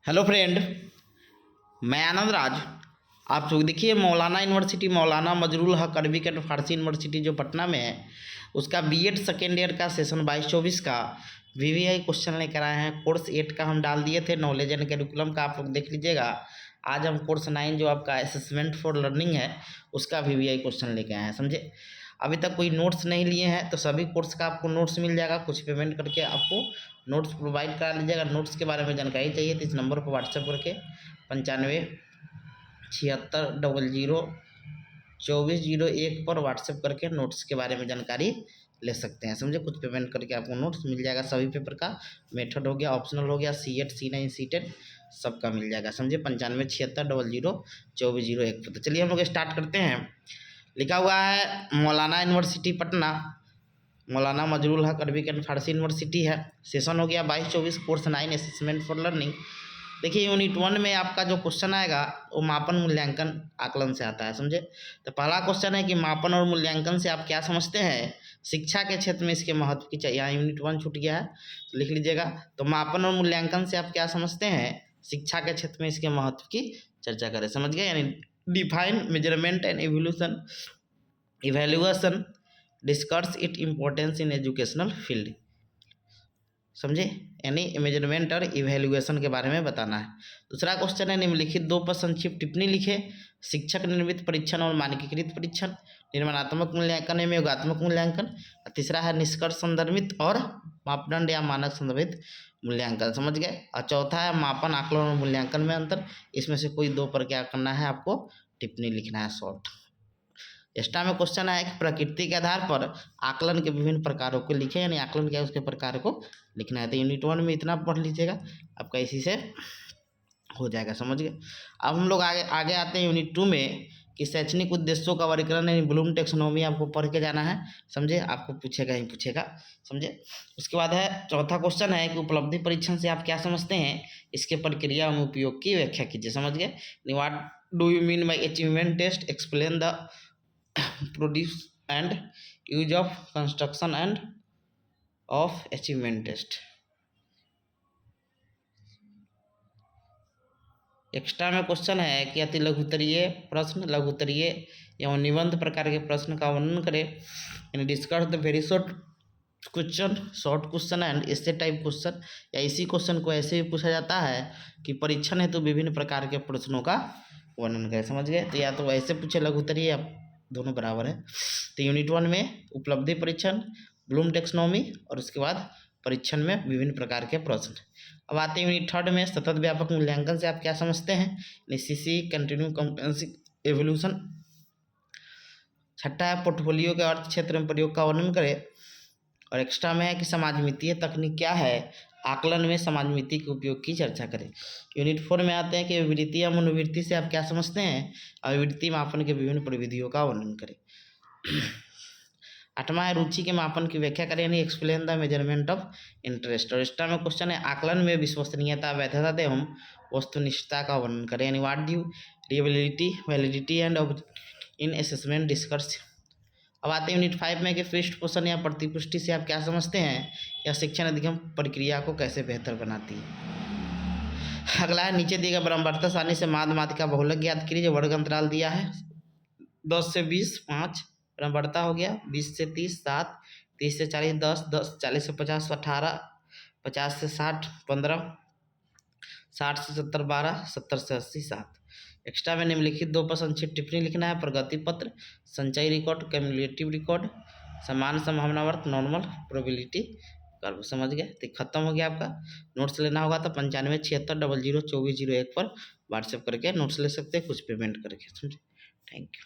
Hello friend, मैं आनंद राज। आप लोग देखिए, मौलाना यूनिवर्सिटी, मौलाना मजरूल हक अरबिक एंड फारसी यूनिवर्सिटी जो पटना में है, उसका बीएड सेकेंड ईयर का सेशन 22-24 का वीवीआई क्वेश्चन लेकर आए हैं। कोर्स 8 का हम डाल दिए थे, नॉलेज एंड करिकुलम का आप लोग देख लीजिएगा। आज हम कोर्स 9 जो आपका असेसमेंट फॉर लर्निंग है, उसका वीवीआई क्वेश्चन लेके आए हैं। समझे? अभी तक कोई नोट्स नहीं लिए हैं तो सभी कोर्स का आपको नोट्स मिल जाएगा। कुछ पेमेंट करके आपको नोट्स प्रोवाइड करा लीजिएगा। नोट्स के बारे में जानकारी चाहिए तो इस नंबर पर व्हाट्सएप करके 9576002401 पर व्हाट्सएप करके नोट्स के बारे में जानकारी ले सकते हैं। समझे? कुछ पेमेंट करके आपको नोट्स मिल जाएगा। सभी पेपर का मेथड हो गया, ऑप्शनल हो गया, C8 C9 C10 सबका मिल जाएगा। समझे? 9576002401 पर। तो चलिए हम लोग स्टार्ट करते हैं। लिखा हुआ है मौलाना यूनिवर्सिटी पटना, मौलाना मजरूल हक अरबिक एंड फारसी यूनिवर्सिटी है। सेशन हो गया 22-24, कोर्स 9 असेसमेंट फॉर लर्निंग। देखिए, यूनिट 1 में आपका जो क्वेश्चन आएगा वो मापन मूल्यांकन आकलन से आता है। समझे? तो पहला क्वेश्चन है कि मापन और मूल्यांकन से आप क्या समझते हैं, शिक्षा के क्षेत्र में इसके महत्व की चाहिए। यहाँ यूनिट 1 छूट गया है तो लिख लीजिएगा। तो मापन और मूल्यांकन से आप क्या समझते हैं, शिक्षा के क्षेत्र में इसके महत्व की चर्चा करें। समझ गए? यानी define measurement and evaluation discuss it importance in educational field. समझे? यानी मेजरमेंट और इवेल्युएशन के बारे में बताना है। दूसरा क्वेश्चन है निम्नलिखित 2 पर संक्षिप्त टिप्पणी लिखे। शिक्षक निर्मित परीक्षण और मानकीकृत परीक्षण, निर्माणात्मक मूल्यांकन एवं योगात्मक मूल्यांकन। तीसरा है निष्कर्ष संदर्भित और मापदंड या मानक संदर्भित मूल्यांकन। समझ गए? और चौथा है मापन, आकलन और मूल्यांकन में अंतर। इसमें से कोई 2 पर क्या करना है, आपको टिप्पणी लिखना है शॉर्ट। एक्स्ट्रा में क्वेश्चन है कि प्रकृति के आधार पर आकलन के विभिन्न प्रकारों को लिखें, यानी आकलन क्या है उसके प्रकार को लिखना है। तो यूनिट 1 में इतना पढ़ लीजिएगा, आपका इसी से हो जाएगा। समझ गए? अब हम लोग आगे आते हैं यूनिट 2 में कि शैक्षणिक उद्देश्यों का वर्गीकरण, यानी ब्लूम टेक्सोनोमी आपको पढ़ के जाना है। समझे? आपको पूछेगा ही पूछेगा। समझे? उसके बाद है चौथा क्वेश्चन है कि उपलब्धि परीक्षण से आप क्या समझते हैं, इसके प्रक्रिया एवं उपयोग की व्याख्या कीजिए। समझ गए? What do you mean by achievement test, explain the produce and use of construction and of achievement test. Extra में क्वेश्चन है कि अति लघुत्तरीय प्रश्न, लघुत्तरीय एवं निबंध प्रकार के प्रश्न का वर्णन करें, यानी discuss the very short question, short question and ऐसे टाइप क्वेश्चन। या इसी क्वेश्चन को ऐसे भी पूछा जाता है कि परीक्षण हेतु विभिन्न प्रकार के प्रश्नों का वर्णन करें। समझ गए? तो या तो ऐसे पूछे लघुत्तरीय, या दोनों बराबर है। तो यूनिट 1 में उपलब्धि परीक्षण, ब्लूम टेक्सोनोमी, और उसके बाद परीक्षण में विभिन्न प्रकार के प्रश्न। अब आते हैं यूनिट 3 में सतत व्यापक मूल्यांकन से आप क्या समझते हैं, CC कंटिन्यू कॉम्पिटेंसी एवोल्यूशन। छठा है पोर्टफोलियो के अर्थ क्षेत्र में प्रयोग का वर्णन करें। और एक्स्ट्रा में है कि समाजमितीय तकनीक क्या है, आकलन में समाजमिति के उपयोग की चर्चा करें। यूनिट 4 में आते हैं कि विवृत्ति या मनोवृत्ति से आप क्या समझते हैं, अभिवृत्ति मापन के विभिन्न प्रविधियों का वर्णन करें। 8वां है रुचि के मापन की व्याख्या करें, यानी explain the measurement of interest. और एक्स्ट्रा में क्वेश्चन है आकलन में विश्वसनीयता, वैधता एवं वस्तुनिष्ठता का वर्णन करें, यानी what due reliability, validity and in assessment discuss. अब आते हैं यूनिट 5 में कि पृष्ठ पोषण या प्रतिपुष्टि से आप क्या समझते हैं, या शिक्षण अधिगम प्रक्रिया को कैसे बेहतर बनाती है। अगला है नीचे दिए गए ब्रह्मवर्त सारणी से माध्य माध्यिका बहुलक ज्ञात कीजिए। वर्ग अंतराल दिया है 10 से 20 5, ब्रह्मवर्ता हो गया 20 से 30 7, 30 से 40 10, 10 40 से 50 18, 50 से 60 15, 60 से 70 12, 70 से 80 7। एक्स्ट्रा में निम्नलिखित 2 पर संक्षिप्त टिप्पणी लिखना है। प्रगति पत्र, संचयी रिकॉर्ड, कम्युलेटिव रिकॉर्ड, समान संभावनावर्त, नॉर्मल प्रोबेबिलिटी कर्व। समझ गए? तो खत्म हो गया आपका। नोट्स लेना होगा तो 9576002401 पर व्हाट्सएप करके नोट्स ले सकते हैं, कुछ पेमेंट करके। समझे? Thank you.